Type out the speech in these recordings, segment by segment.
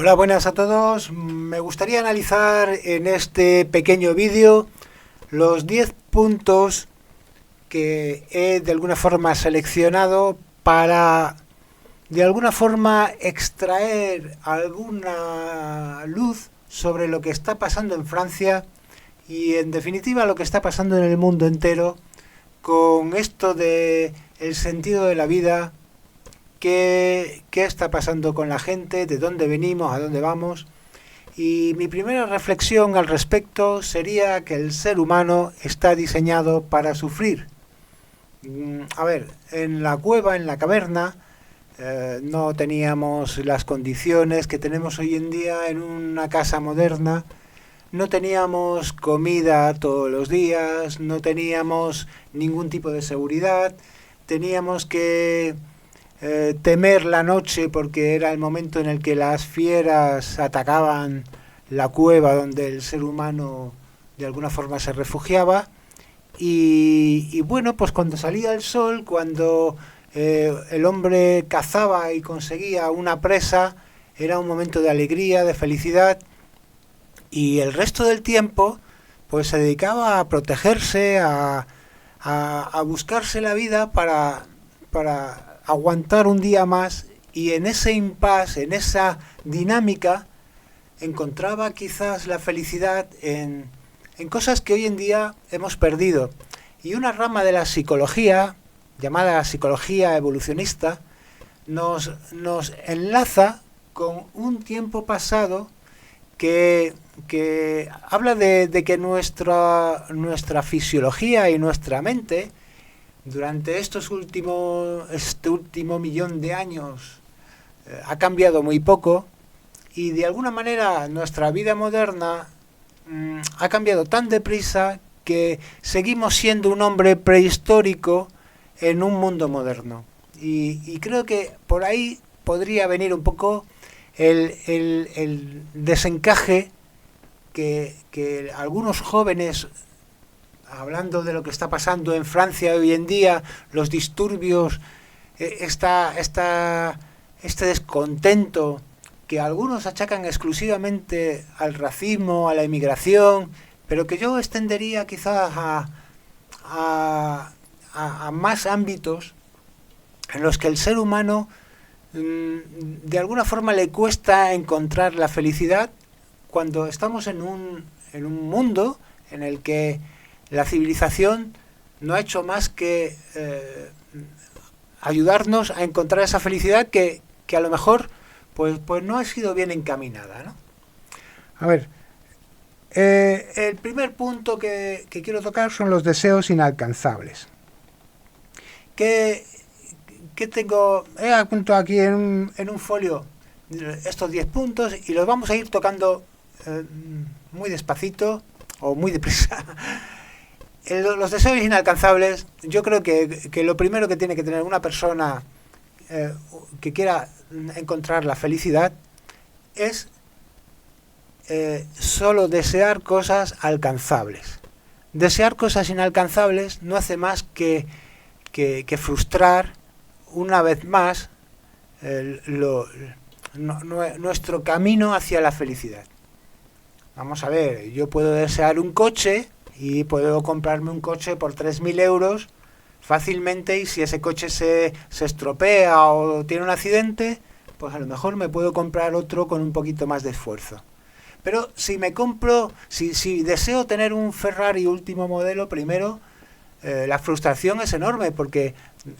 Hola, buenas a todos. Me gustaría analizar en este pequeño vídeo los 10 puntos que he de alguna forma seleccionado para de alguna forma extraer alguna luz sobre lo que está pasando en Francia y en definitiva lo que está pasando en el mundo entero con esto de el sentido de la vida. ¿Qué está pasando con la gente? ¿De dónde venimos? ¿A dónde vamos? Y mi primera reflexión al respecto sería que el ser humano está diseñado para sufrir. A ver, en la cueva, en la caverna, no teníamos las condiciones que tenemos hoy en día en una casa moderna. No teníamos comida todos los días, no teníamos ningún tipo de seguridad. Teníamos que temer la noche porque era el momento en el que las fieras atacaban la cueva donde el ser humano de alguna forma se refugiaba y bueno, pues cuando salía el sol, cuando el hombre cazaba y conseguía una presa, era un momento de alegría, de felicidad, y el resto del tiempo pues se dedicaba a protegerse, a buscarse la vida para aguantar un día más, y en ese impasse, en esa dinámica, encontraba quizás la felicidad en cosas que hoy en día hemos perdido. Y una rama de la psicología, llamada psicología evolucionista, nos enlaza con un tiempo pasado que habla de que nuestra fisiología y nuestra mente durante este último millón de años ha cambiado muy poco, y de alguna manera nuestra vida moderna ha cambiado tan deprisa que seguimos siendo un hombre prehistórico en un mundo moderno. Y creo que por ahí podría venir un poco el desencaje que algunos jóvenes, hablando de lo que está pasando en Francia hoy en día, los disturbios, este descontento que algunos achacan exclusivamente al racismo, a la inmigración, pero que yo extendería quizás a más ámbitos en los que el ser humano de alguna forma le cuesta encontrar la felicidad cuando estamos en un mundo en el que la civilización no ha hecho más que ayudarnos a encontrar esa felicidad que a lo mejor pues no ha sido bien encaminada, ¿no? A ver, el primer punto que quiero tocar son los deseos inalcanzables. ¿Qué tengo? He apuntado aquí en un folio estos 10 puntos y los vamos a ir tocando muy despacito o muy deprisa. Los deseos inalcanzables, yo creo que lo primero que tiene que tener una persona que quiera encontrar la felicidad es solo desear cosas alcanzables. Desear cosas inalcanzables no hace más que frustrar una vez más nuestro camino hacia la felicidad. Vamos a ver, yo puedo desear un coche y puedo comprarme un coche por 3.000 euros fácilmente, y si ese coche se estropea o tiene un accidente, pues a lo mejor me puedo comprar otro con un poquito más de esfuerzo. Pero si deseo tener un Ferrari último modelo primero, la frustración es enorme porque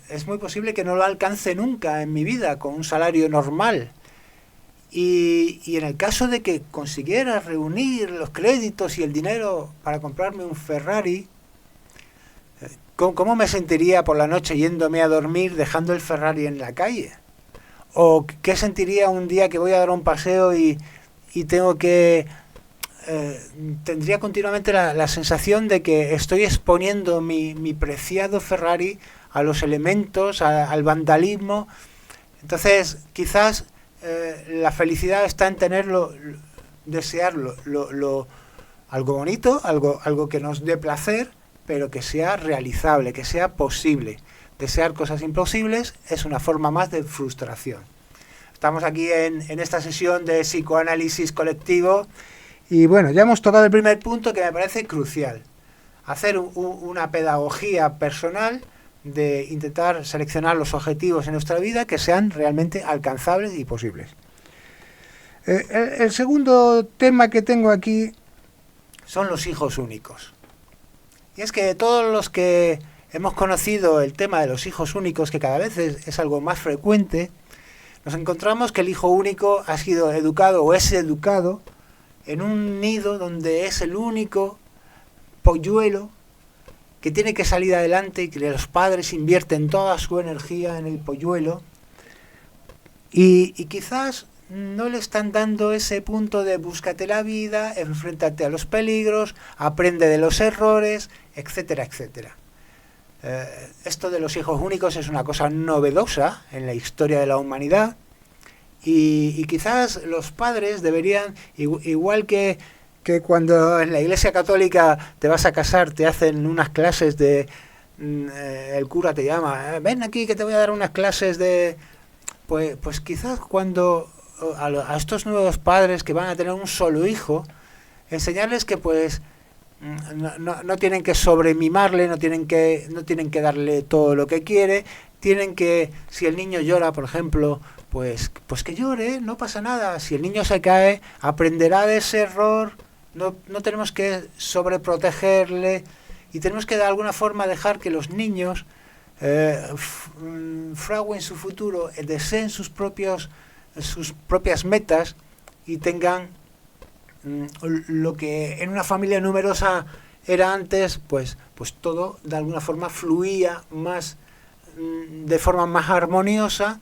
es muy posible que no lo alcance nunca en mi vida con un salario normal. Y en el caso de que consiguiera reunir los créditos y el dinero para comprarme un Ferrari, ¿cómo me sentiría por la noche yéndome a dormir dejando el Ferrari en la calle? ¿O qué sentiría un día que voy a dar un paseo y tengo que... tendría continuamente la sensación de que estoy exponiendo mi preciado Ferrari a los elementos, al vandalismo? Entonces, quizás la felicidad está en tenerlo, desearlo, algo bonito, algo que nos dé placer, pero que sea realizable, que sea posible. Desear cosas imposibles es una forma más de frustración. Estamos aquí en esta sesión de psicoanálisis colectivo y bueno, ya hemos tocado el primer punto que me parece crucial. Hacer una pedagogía personal de intentar seleccionar los objetivos en nuestra vida que sean realmente alcanzables y posibles. El segundo tema que tengo aquí son los hijos únicos. Y es que todos los que hemos conocido el tema de los hijos únicos, que cada vez es algo más frecuente, nos encontramos que el hijo único ha sido educado o es educado en un nido donde es el único polluelo que tiene que salir adelante y que los padres invierten toda su energía en el polluelo y quizás no le están dando ese punto de búscate la vida, enfréntate a los peligros, aprende de los errores, etcétera, etcétera. Esto de los hijos únicos es una cosa novedosa en la historia de la humanidad y quizás los padres deberían, igual que cuando en la Iglesia Católica te vas a casar, te hacen unas clases de... el cura te llama, ven aquí que te voy a dar unas clases de... Pues quizás cuando a estos nuevos padres que van a tener un solo hijo, enseñarles que pues no tienen que sobremimarle, no tienen que darle todo lo que quiere, tienen que, si el niño llora, por ejemplo, pues que llore, no pasa nada, si el niño se cae, aprenderá de ese error, no tenemos que sobreprotegerle y tenemos que de alguna forma dejar que los niños fraguen su futuro, deseen sus propias metas y tengan lo que en una familia numerosa era antes, pues todo de alguna forma fluía más de forma más armoniosa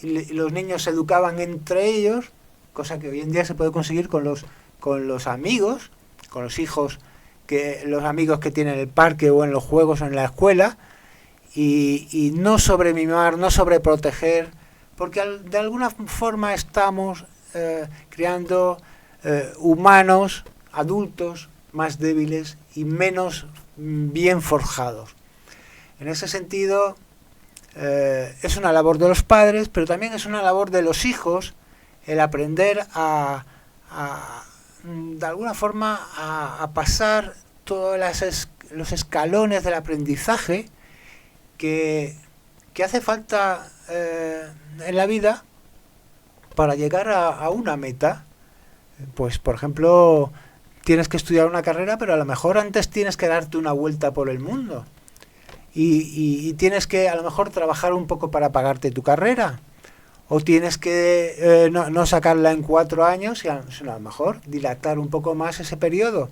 y los niños se educaban entre ellos, cosa que hoy en día se puede conseguir con los amigos, con los hijos, los amigos que tienen en el parque o en los juegos o en la escuela, y no sobremimar, no sobreproteger, porque de alguna forma estamos creando humanos, adultos, más débiles y menos bien forjados. En ese sentido, es una labor de los padres, pero también es una labor de los hijos el aprender de alguna forma a pasar todos los escalones del aprendizaje que hace falta en la vida para llegar a una meta. Pues, por ejemplo, tienes que estudiar una carrera, pero a lo mejor antes tienes que darte una vuelta por el mundo. Y tienes que, a lo mejor, trabajar un poco para pagarte tu carrera. O tienes que no sacarla en 4 años, y a lo mejor dilatar un poco más ese periodo.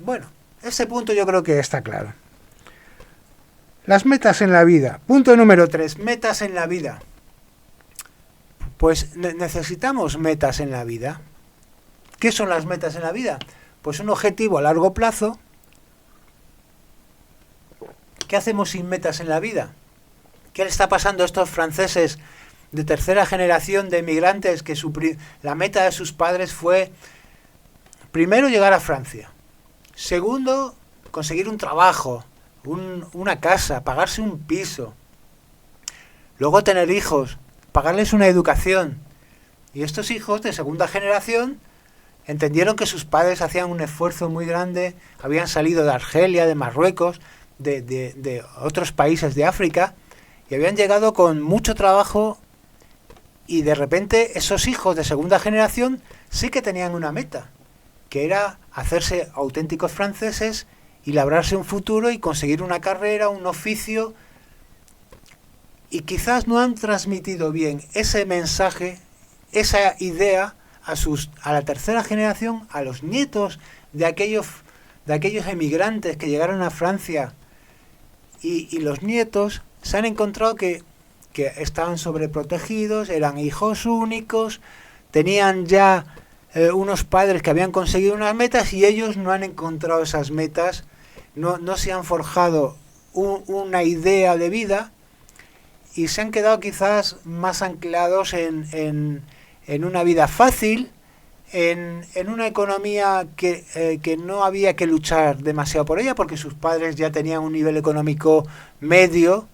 Bueno, ese punto yo creo que está claro. Las metas en la vida. Punto número 3, metas en la vida. Pues necesitamos metas en la vida. ¿Qué son las metas en la vida? Pues un objetivo a largo plazo. ¿Qué hacemos sin metas en la vida? ¿Qué le está pasando a estos franceses de tercera generación de emigrantes que la meta de sus padres fue, primero, llegar a Francia, segundo, conseguir un trabajo, una casa, pagarse un piso, luego tener hijos, pagarles una educación? Y estos hijos de segunda generación entendieron que sus padres hacían un esfuerzo muy grande, habían salido de Argelia, de Marruecos, de otros países de África, y habían llegado con mucho trabajo, y de repente esos hijos de segunda generación sí que tenían una meta, que era hacerse auténticos franceses y labrarse un futuro y conseguir una carrera, un oficio, y quizás no han transmitido bien ese mensaje, esa idea a la tercera generación, a los nietos de aquellos emigrantes que llegaron a Francia, y los nietos se han encontrado que estaban sobreprotegidos, eran hijos únicos, tenían ya unos padres que habían conseguido unas metas y ellos no han encontrado esas metas, no se han forjado una idea de vida y se han quedado quizás más anclados en una vida fácil, en una economía que no había que luchar demasiado por ella porque sus padres ya tenían un nivel económico medio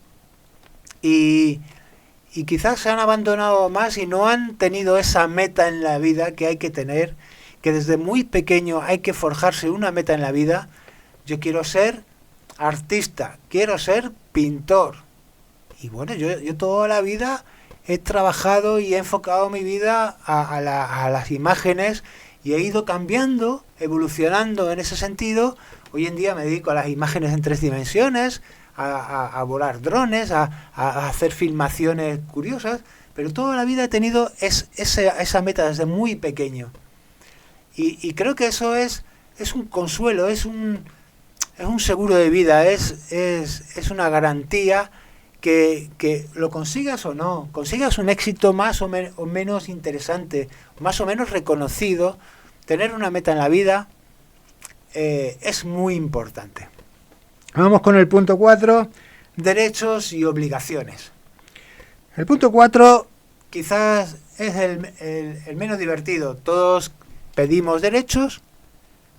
y y quizás se han abandonado más y no han tenido esa meta en la vida que hay que tener, que desde muy pequeño hay que forjarse una meta en la vida. Yo quiero ser artista, quiero ser pintor. Y bueno, yo toda la vida he trabajado y he enfocado mi vida a las imágenes y he ido cambiando, evolucionando en ese sentido. Hoy en día me dedico a las imágenes en 3 dimensiones, a volar drones, a hacer filmaciones curiosas, pero toda la vida he tenido esa meta desde muy pequeño. Y creo que eso es un consuelo, es un seguro de vida, es una garantía que lo consigas o no, consigas un éxito más o menos interesante, más o menos reconocido, tener una meta en la vida es muy importante. Vamos con el punto 4, derechos y obligaciones. El punto 4 quizás es el menos divertido. Todos pedimos derechos,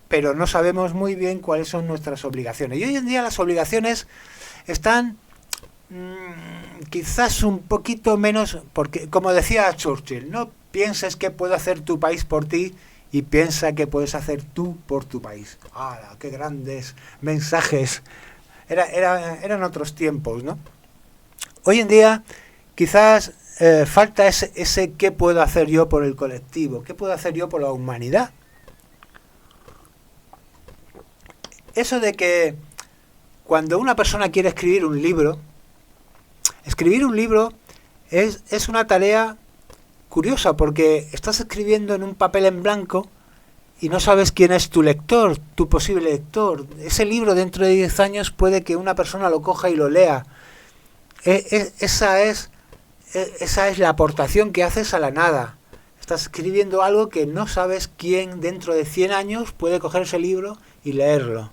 pero no sabemos muy bien cuáles son nuestras obligaciones. Y hoy en día las obligaciones están quizás un poquito menos, porque como decía Churchill, no pienses que puede hacer tu país por ti y piensa que puedes hacer tú por tu país. ¡Hala, qué grandes mensajes! Eran otros tiempos, ¿no? Hoy en día quizás falta ese qué puedo hacer yo por el colectivo, qué puedo hacer yo por la humanidad. Eso de que cuando una persona quiere escribir un libro es una tarea curiosa, porque estás escribiendo en un papel en blanco y no sabes quién es tu lector, tu posible lector. Ese libro dentro de 10 años puede que una persona lo coja y lo lea. Esa es la aportación que haces a la nada. Estás escribiendo algo que no sabes quién dentro de 100 años puede coger ese libro y leerlo.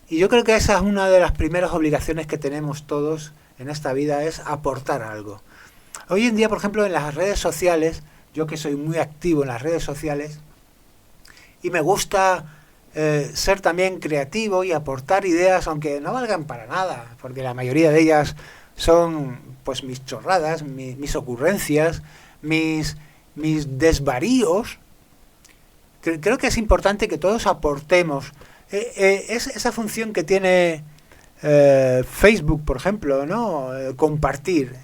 Y yo creo que esa es una de las primeras obligaciones que tenemos todos en esta vida, es aportar algo. Hoy en día, por ejemplo, en las redes sociales, yo que soy muy activo en las redes sociales, y me gusta ser también creativo y aportar ideas, aunque no valgan para nada, porque la mayoría de ellas son pues mis chorradas, mis ocurrencias, mis desvaríos. Creo que es importante que todos aportemos. Es esa función que tiene Facebook, por ejemplo, ¿no? Compartir.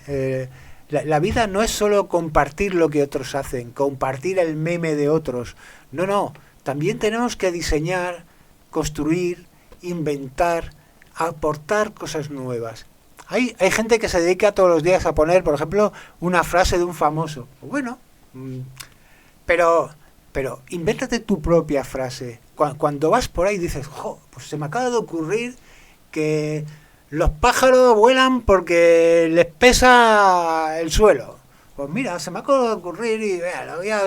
La vida no es solo compartir lo que otros hacen, compartir el meme de otros. No. También tenemos que diseñar, construir, inventar, aportar cosas nuevas. Hay gente que se dedica todos los días a poner, por ejemplo, una frase de un famoso. Bueno, pero invéntate tu propia frase. Cuando vas por ahí dices, pues se me acaba de ocurrir que los pájaros vuelan porque les pesa el suelo. Pues mira, se me acaba de ocurrir y lo voy a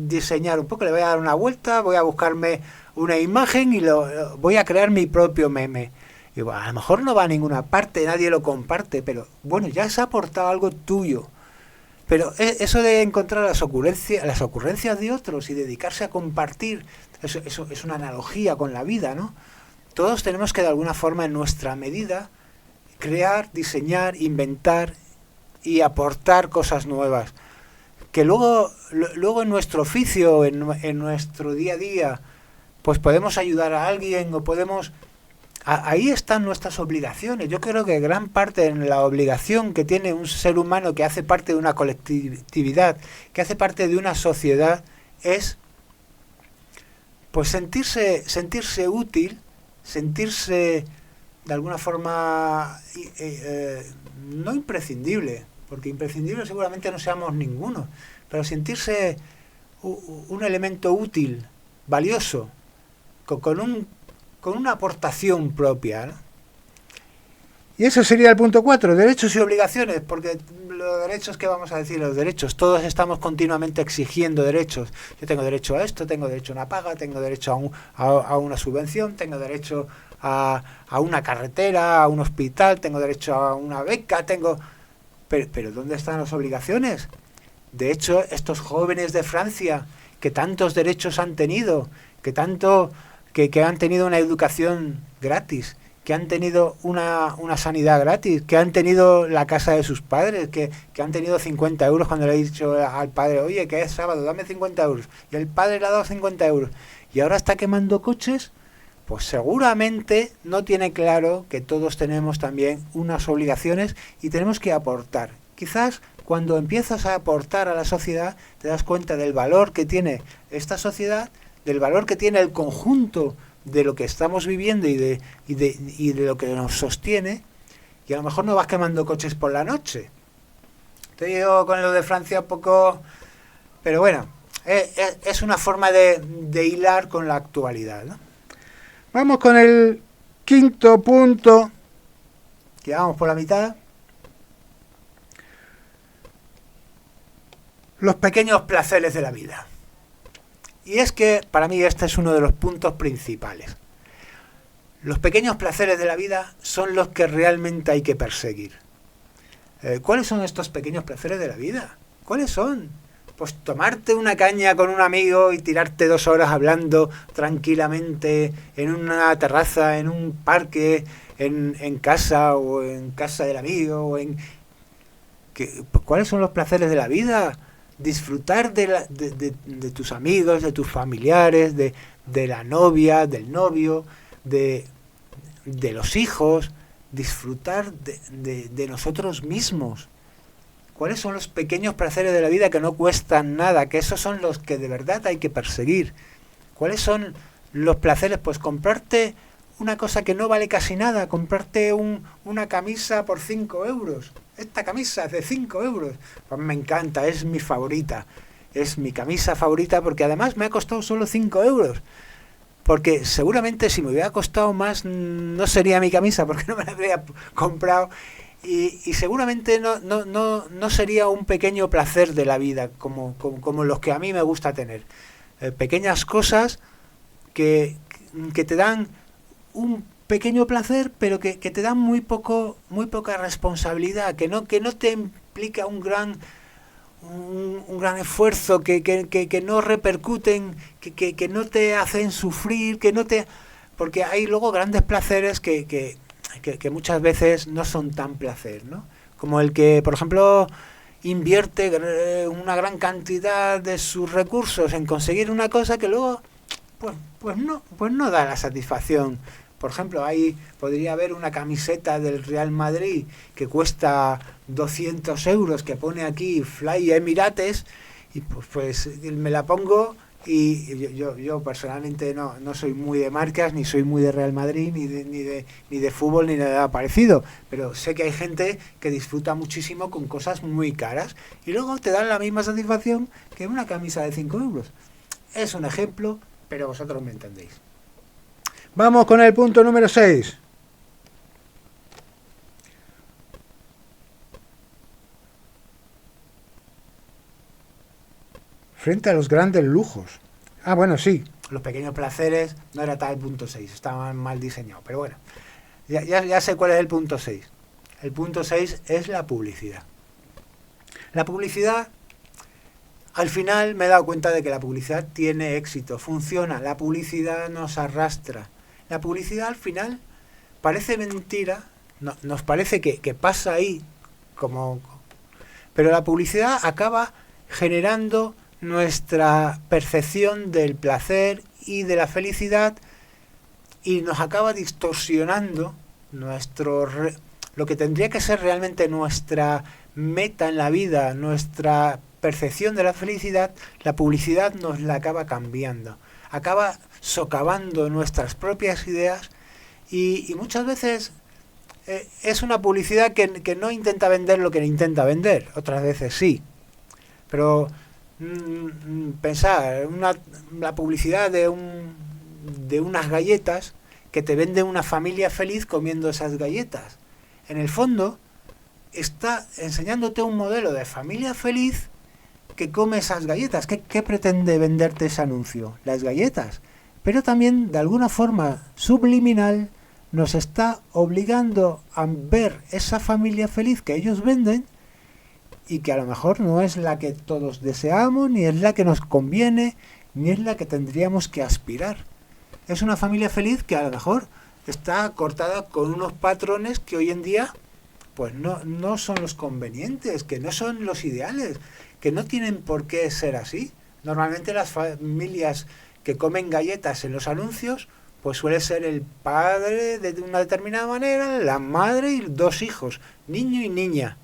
diseñar un poco, le voy a dar una vuelta, voy a buscarme una imagen y voy a crear mi propio meme. Y bueno, a lo mejor no va a ninguna parte, nadie lo comparte, pero bueno, ya se ha aportado algo tuyo. Pero eso de encontrar las ocurrencias de otros y dedicarse a compartir, eso es una analogía con la vida, ¿no? Todos tenemos que de alguna forma en nuestra medida crear, diseñar, inventar y aportar cosas nuevas. Que luego en nuestro oficio, en nuestro día a día, pues podemos ayudar a alguien o podemos... Ahí están nuestras obligaciones. Yo creo que gran parte de la obligación que tiene un ser humano que hace parte de una colectividad, que hace parte de una sociedad, es pues sentirse útil, sentirse de alguna forma no imprescindible, porque imprescindible seguramente no seamos ninguno, pero sentirse un elemento útil, valioso, con una aportación propia, ¿no? Y eso sería el punto 4, derechos y obligaciones, porque los derechos, ¿qué vamos a decir? Los derechos, todos estamos continuamente exigiendo derechos. Yo tengo derecho a esto, tengo derecho a una paga, tengo derecho a una subvención, tengo derecho a una carretera, a un hospital, tengo derecho a una beca, Pero ¿dónde están las obligaciones? De hecho, estos jóvenes de Francia, que tantos derechos han tenido, que han tenido una educación gratis, que han tenido una sanidad gratis, que han tenido la casa de sus padres, que han tenido 50 euros cuando le he dicho al padre, oye, que es sábado, dame 50 euros. Y el padre le ha dado 50 euros. Y ahora está quemando coches. Pues seguramente no tiene claro que todos tenemos también unas obligaciones y tenemos que aportar. Quizás cuando empiezas a aportar a la sociedad te das cuenta del valor que tiene esta sociedad, del valor que tiene el conjunto de lo que estamos viviendo y de lo que nos sostiene, y a lo mejor no vas quemando coches por la noche. Te digo con lo de Francia un poco, pero bueno, es una forma de hilar con la actualidad, ¿no? Vamos con el quinto punto, que vamos por la mitad. Los pequeños placeres de la vida. Y es que para mí este es uno de los puntos principales. Los pequeños placeres de la vida son los que realmente hay que perseguir. ¿Cuáles son estos pequeños placeres de la vida? ¿Cuáles son? Pues tomarte una caña con un amigo y tirarte 2 horas hablando tranquilamente en una terraza, en un parque, en casa o en casa del amigo. ¿Cuáles son los placeres de la vida? Disfrutar de tus amigos, de tus familiares, de la novia, del novio, de los hijos, disfrutar de nosotros mismos. ¿Cuáles son los pequeños placeres de la vida que no cuestan nada? Que esos son los que de verdad hay que perseguir. ¿Cuáles son los placeres? Pues comprarte una cosa que no vale casi nada, comprarte una camisa por 5 euros. Esta camisa es de 5 euros. Pues me encanta, es mi favorita. Es mi camisa favorita porque además me ha costado solo 5 euros. Porque seguramente si me hubiera costado más no sería mi camisa porque no me la habría comprado. Y seguramente no sería un pequeño placer de la vida como los que a mí me gusta tener. Pequeñas cosas que te dan un pequeño placer, pero que te dan muy poca responsabilidad, que no te implica un gran esfuerzo, que no repercuten, que no te hacen sufrir, porque hay luego grandes placeres que muchas veces no son tan placer, ¿no? Como el que, por ejemplo, invierte una gran cantidad de sus recursos en conseguir una cosa que luego pues no da la satisfacción. Por ejemplo, ahí podría haber una camiseta del Real Madrid que cuesta 200 euros, que pone aquí Fly Emirates, y pues me la pongo. Y yo personalmente no soy muy de marcas, ni soy muy de Real Madrid, ni de fútbol, ni nada parecido. Pero sé que hay gente que disfruta muchísimo con cosas muy caras y luego te dan la misma satisfacción que una camisa de 5 euros. Es un ejemplo, pero vosotros me entendéis. Vamos con el punto número 6. Frente a los grandes lujos. Ah, bueno, sí, los pequeños placeres no era tal el punto 6, estaba mal diseñado. Pero bueno, ya sé cuál es el punto 6. El punto 6 es la publicidad. La publicidad, al final me he dado cuenta de que la publicidad tiene éxito, funciona, la publicidad nos arrastra. La publicidad al final parece mentira, nos parece que pasa ahí, pero la publicidad acaba generando nuestra percepción del placer y de la felicidad y nos acaba distorsionando lo que tendría que ser realmente nuestra meta en la vida, nuestra percepción de la felicidad. La publicidad nos la acaba cambiando, acaba socavando nuestras propias ideas y muchas veces es una publicidad que no intenta vender lo que intenta vender, otras veces sí, pero pensar la publicidad de unas galletas que te vende una familia feliz comiendo esas galletas. En el fondo está enseñándote un modelo de familia feliz que come esas galletas. ¿Qué pretende venderte ese anuncio? Las galletas. Pero también de alguna forma subliminal nos está obligando a ver esa familia feliz que ellos venden y que a lo mejor no es la que todos deseamos, ni es la que nos conviene, ni es la que tendríamos que aspirar. Es una familia feliz que a lo mejor está cortada con unos patrones que hoy en día pues no son los convenientes, que no son los ideales, que no tienen por qué ser así. Normalmente las familias que comen galletas en los anuncios, pues suele ser el padre de una determinada manera, la madre y dos hijos, niño y niña.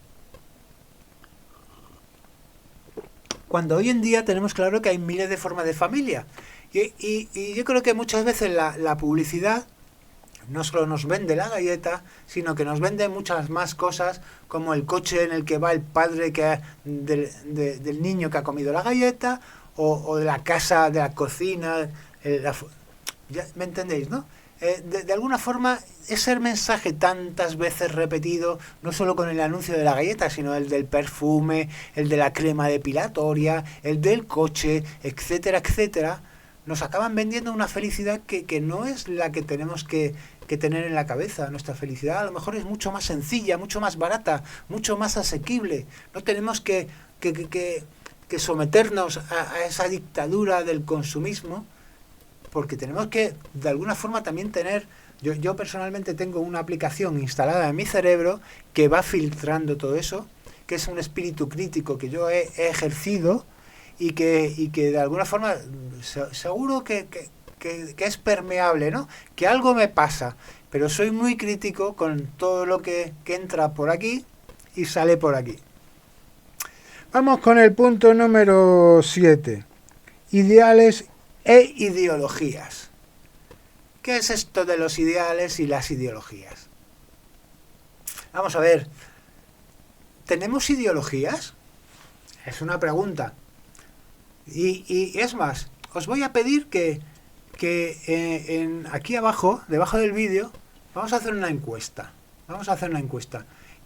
Cuando hoy en día tenemos claro que hay miles de formas de familia. Y yo creo que muchas veces la publicidad no solo nos vende la galleta, sino que nos vende muchas más cosas, como el coche en el que va el padre del niño que ha comido la galleta, o de la casa, de la cocina, ya, ¿me entendéis, no? De alguna forma, ese mensaje tantas veces repetido, no solo con el anuncio de la galleta, sino el del perfume, el de la crema depilatoria, el del coche, etcétera, etcétera, nos acaban vendiendo una felicidad que no es la que tenemos que tener en la cabeza. Nuestra felicidad a lo mejor es mucho más sencilla, mucho más barata, mucho más asequible. No tenemos que someternos a esa dictadura del consumismo, porque tenemos que, de alguna forma, también tener... Yo personalmente tengo una aplicación instalada en mi cerebro que va filtrando todo eso, que es un espíritu crítico que yo he ejercido y que de alguna forma seguro que es permeable, ¿no? Que algo me pasa, pero soy muy crítico con todo lo que entra por aquí y sale por aquí. Vamos con el punto número 7. Ideales e ideologías. ¿Qué es esto de los ideales y las ideologías? Vamos a ver. ¿Tenemos ideologías? Es una pregunta. Y es más, os voy a pedir que aquí abajo, debajo del vídeo, vamos a hacer una encuesta.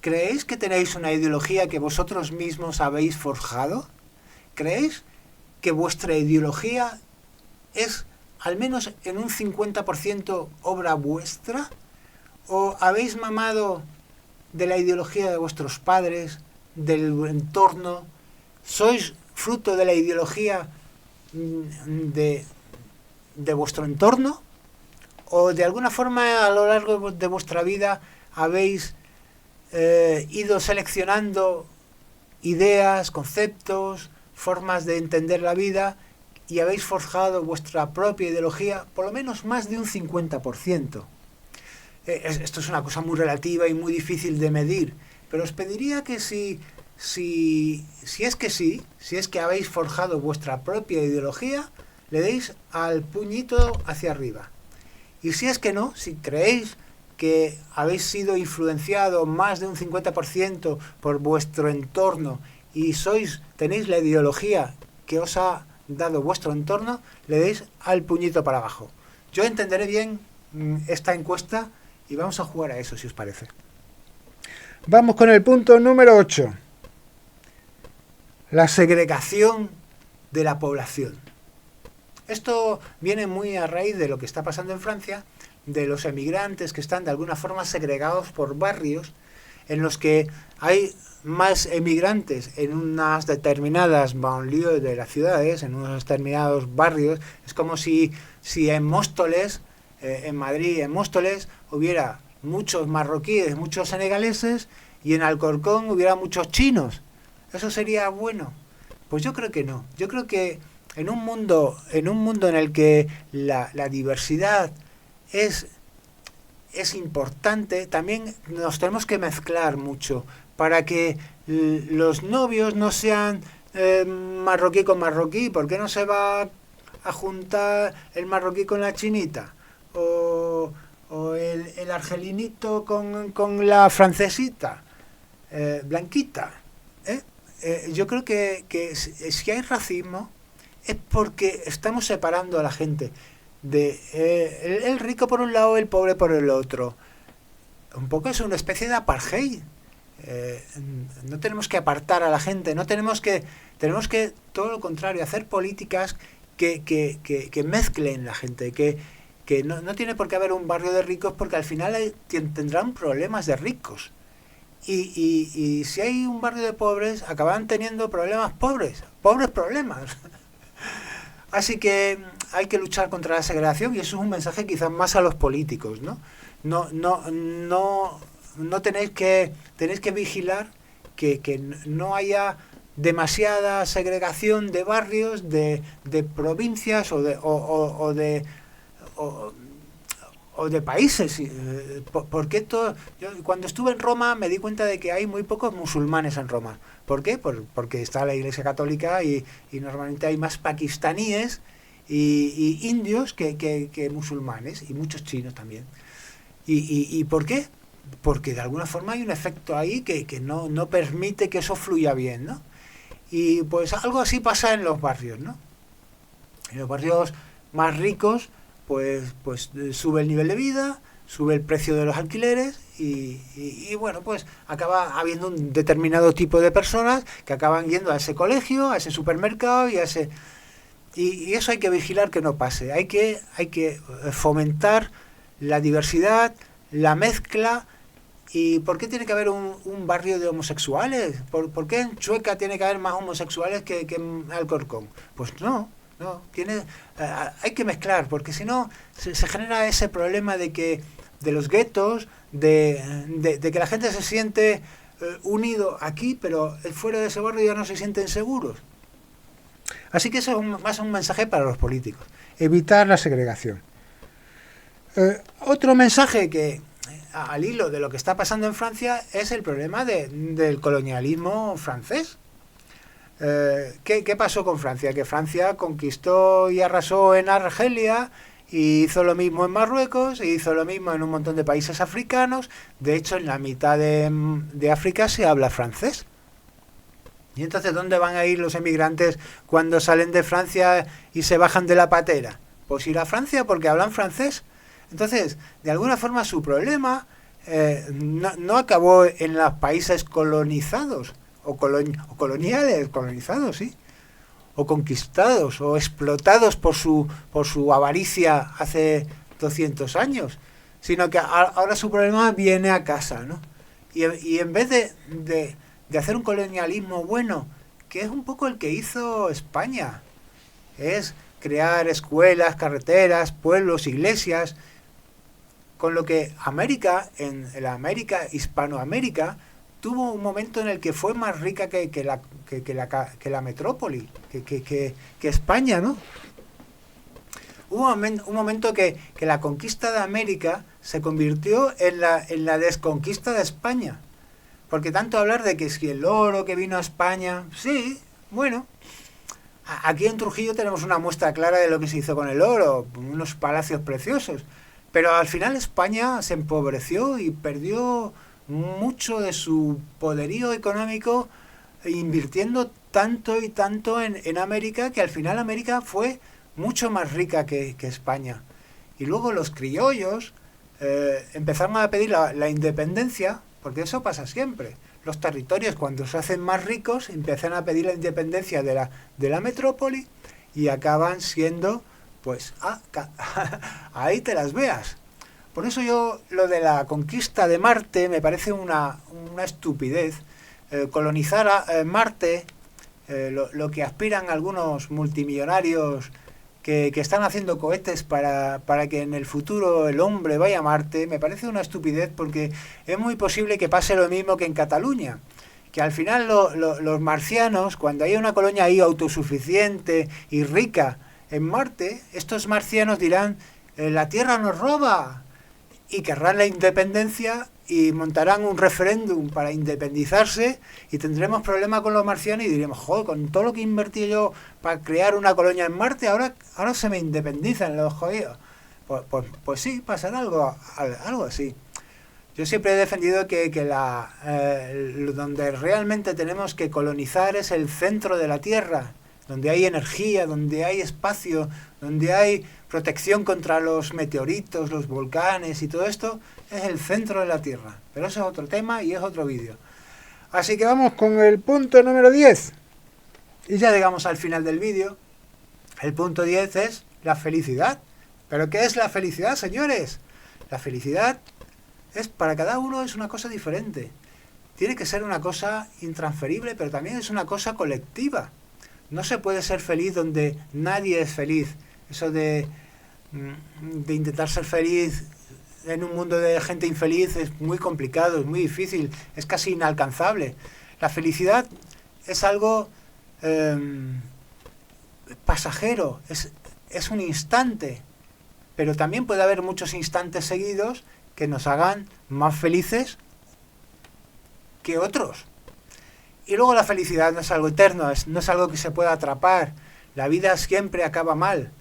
¿Creéis que tenéis una ideología que vosotros mismos habéis forjado? ¿Creéis que vuestra ideología es al menos en un 50% obra vuestra? ¿O habéis mamado de la ideología de vuestros padres, del entorno? ¿Sois fruto de la ideología de vuestro entorno? ¿O de alguna forma a lo largo de vuestra vida habéis ido seleccionando ideas, conceptos, formas de entender la vida y habéis forjado vuestra propia ideología, por lo menos más de un 50%? Esto es una cosa muy relativa y muy difícil de medir, pero os pediría que si es que habéis forjado vuestra propia ideología, le deis al puñito hacia arriba. Y si es que no, si creéis que habéis sido influenciado más de un 50% por vuestro entorno y tenéis la ideología que os ha dado vuestro entorno, le deis al puñito para abajo. Yo entenderé bien esta encuesta y vamos a jugar a eso, si os parece. Vamos con el punto número 8. La segregación de la población. Esto viene muy a raíz de lo que está pasando en Francia, de los emigrantes que están de alguna forma segregados por barrios en los que hay más emigrantes en unas determinadas banlieues de las ciudades, en unos determinados barrios. Es como si en Móstoles, en Madrid, en Móstoles, hubiera muchos marroquíes, muchos senegaleses, y en Alcorcón hubiera muchos chinos. ¿Eso sería bueno? Pues yo creo que no. Yo creo que en un mundo en el que la diversidad es importante, también nos tenemos que mezclar mucho para que los novios no sean marroquí con marroquí. ¿Por qué no se va a juntar el marroquí con la chinita? O el argelinito con la francesita, blanquita. Yo creo que si hay racismo es porque estamos separando a la gente de el rico por un lado, el pobre por el otro. Un poco es una especie de apartheid. No tenemos que apartar a la gente, tenemos que todo lo contrario, hacer políticas que mezclen la gente, que no tiene por qué haber un barrio de ricos, porque al final tendrán problemas de ricos. Y si hay un barrio de pobres, acabarán teniendo problemas pobres problemas. Así que hay que luchar contra la segregación y eso es un mensaje quizás más a los políticos, ¿no? No tenéis que vigilar que no haya demasiada segregación de barrios, de provincias o de países. Porque yo cuando estuve en Roma me di cuenta de que hay muy pocos musulmanes en Roma. ¿Por qué? Porque está la Iglesia Católica y normalmente hay más pakistaníes y indios que musulmanes, y muchos chinos también. ¿Y por qué? Porque de alguna forma hay un efecto ahí que no permite que eso fluya bien, ¿no? Y pues algo así pasa en los barrios, ¿no? En los barrios más ricos, pues sube el nivel de vida, sube el precio de los alquileres y bueno, pues acaba habiendo un determinado tipo de personas que acaban yendo a ese colegio, a ese supermercado y eso hay que vigilar que no pase. Hay que fomentar la diversidad, la mezcla. ¿Y por qué tiene que haber un barrio de homosexuales? ¿Por qué en Chueca tiene que haber más homosexuales que en Alcorcón? Pues no, hay que mezclar, porque si no se genera ese problema de los guetos, de que la gente se siente unido aquí, pero fuera de ese barrio ya no se sienten seguros. Así que eso es más un mensaje para los políticos. Evitar la segregación. Otro mensaje que, al hilo de lo que está pasando en Francia, es el problema del colonialismo francés. ¿Qué pasó con Francia? Que Francia conquistó y arrasó en Argelia, y hizo lo mismo en Marruecos, e hizo lo mismo en un montón de países africanos. De hecho, en la mitad de África se habla francés. Y entonces, ¿dónde van a ir los emigrantes cuando salen de Francia y se bajan de la patera? Pues ir a Francia porque hablan francés. Entonces, de alguna forma su problema no acabó en los países colonizados o colonizados, sí, o conquistados o explotados por su avaricia hace 200 años, sino que ahora su problema viene a casa, ¿no? Y en vez de hacer un colonialismo bueno, que es un poco el que hizo España, es crear escuelas, carreteras, pueblos, iglesias, con lo que América, en la América, Hispanoamérica, tuvo un momento en el que fue más rica que la metrópoli, que España, ¿no? Hubo un momento que la conquista de América se convirtió en la desconquista de España. Porque tanto hablar de que si el oro que vino a España, sí, bueno, aquí en Trujillo tenemos una muestra clara de lo que se hizo con el oro, unos palacios preciosos. Pero al final España se empobreció y perdió mucho de su poderío económico invirtiendo tanto y tanto en América, que al final América fue mucho más rica que España. Y luego los criollos empezaron a pedir la independencia, porque eso pasa siempre. Los territorios, cuando se hacen más ricos, empiezan a pedir la independencia de la metrópoli y acaban siendo, pues, ahí te las veas. Por eso yo lo de la conquista de Marte me parece una estupidez. Colonizar Marte, lo que aspiran algunos multimillonarios que están haciendo cohetes para que en el futuro el hombre vaya a Marte, me parece una estupidez, porque es muy posible que pase lo mismo que en Cataluña, que al final los marcianos, cuando haya una colonia ahí autosuficiente y rica en Marte, estos marcianos dirán, la Tierra nos roba, y querrán la independencia y montarán un referéndum para independizarse, y tendremos problemas con los marcianos y diremos, joder, con todo lo que invertí yo para crear una colonia en Marte, ahora se me independizan los jodidos. Pues sí, pasará algo así. Yo siempre he defendido que donde realmente tenemos que colonizar es el centro de la Tierra, donde hay energía, donde hay espacio, donde hay protección contra los meteoritos, los volcanes y todo esto, es el centro de la Tierra. Pero eso es otro tema y es otro vídeo. Así que vamos con el punto número 10. Y ya llegamos al final del vídeo. El punto 10 es la felicidad. ¿Pero qué es la felicidad, señores? La felicidad para cada uno es una cosa diferente. Tiene que ser una cosa intransferible, pero también es una cosa colectiva. no se puede ser feliz donde nadie es feliz. Eso de intentar ser feliz en un mundo de gente infeliz es muy complicado, es muy difícil, es casi inalcanzable. La felicidad es algo pasajero, es un instante, pero también puede haber muchos instantes seguidos que nos hagan más felices que otros. Y luego la felicidad no es algo eterno, no es algo que se pueda atrapar. La vida siempre acaba mal,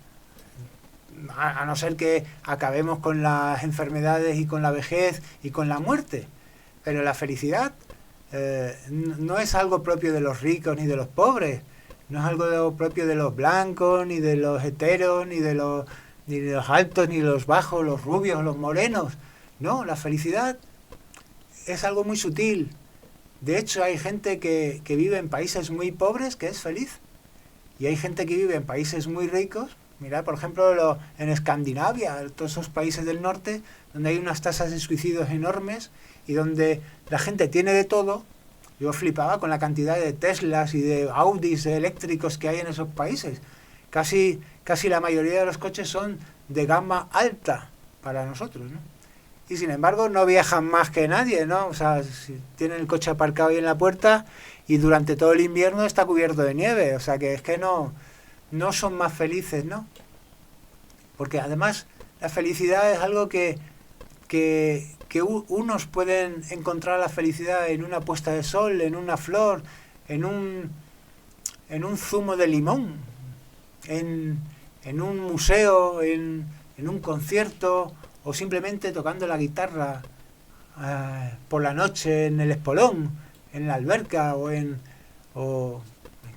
a no ser que acabemos con las enfermedades y con la vejez y con la muerte. Pero la felicidad no es algo propio de los ricos ni de los pobres, no es algo propio de los blancos, ni de los heteros, ni de los altos, ni de los bajos, los rubios, los morenos. No, la felicidad es algo muy sutil. De hecho, hay gente que vive en países muy pobres que es feliz. Y hay gente que vive en países muy ricos. Mirad, por ejemplo, en Escandinavia, todos esos países del norte, donde hay unas tasas de suicidios enormes y donde la gente tiene de todo. Yo flipaba con la cantidad de Teslas y de Audis eléctricos que hay en esos países. Casi la mayoría de los coches son de gama alta para nosotros, ¿no? Y sin embargo no viajan más que nadie, ¿no? O sea, si tienen el coche aparcado ahí en la puerta y durante todo el invierno está cubierto de nieve. O sea, que es que no son más felices, ¿no? Porque además la felicidad es algo que unos pueden encontrar la felicidad en una puesta de sol, en una flor, en un zumo de limón, en un museo, en un concierto, o simplemente tocando la guitarra por la noche en el espolón, en la alberca o en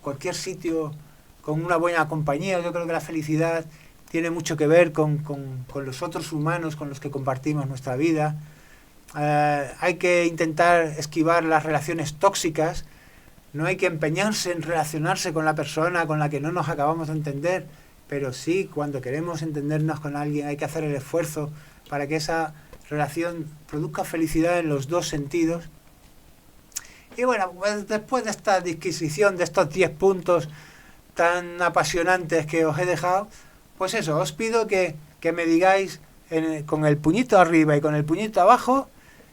cualquier sitio con una buena compañía. Yo creo que la felicidad tiene mucho que ver con los otros humanos con los que compartimos nuestra vida. Hay que intentar esquivar las relaciones tóxicas, no hay que empeñarse en relacionarse con la persona con la que no nos acabamos de entender, pero sí, cuando queremos entendernos con alguien hay que hacer el esfuerzo para que esa relación produzca felicidad en los dos sentidos. Y bueno, pues después de esta disquisición de estos 10 puntos tan apasionantes que os he dejado, pues eso, os pido que me digáis con el puñito arriba y con el puñito abajo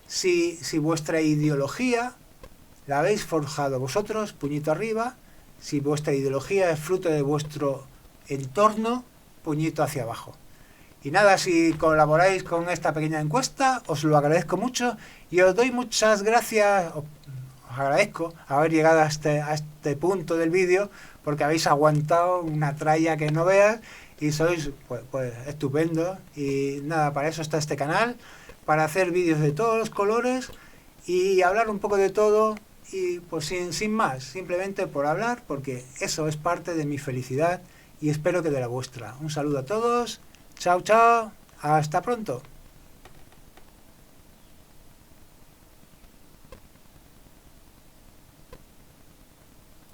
si vuestra ideología la habéis forjado vosotros, puñito arriba, si vuestra ideología es fruto de vuestro entorno, puñito hacia abajo. Y nada, si colaboráis con esta pequeña encuesta, os lo agradezco mucho y os doy muchas gracias, os agradezco haber llegado a este punto del vídeo, porque habéis aguantado una tralla que no veas y sois pues estupendo. Y nada, para eso está este canal, para hacer vídeos de todos los colores y hablar un poco de todo, y pues sin más, simplemente por hablar, porque eso es parte de mi felicidad y espero que de la vuestra. Un saludo a todos. Chao, chao. Hasta pronto.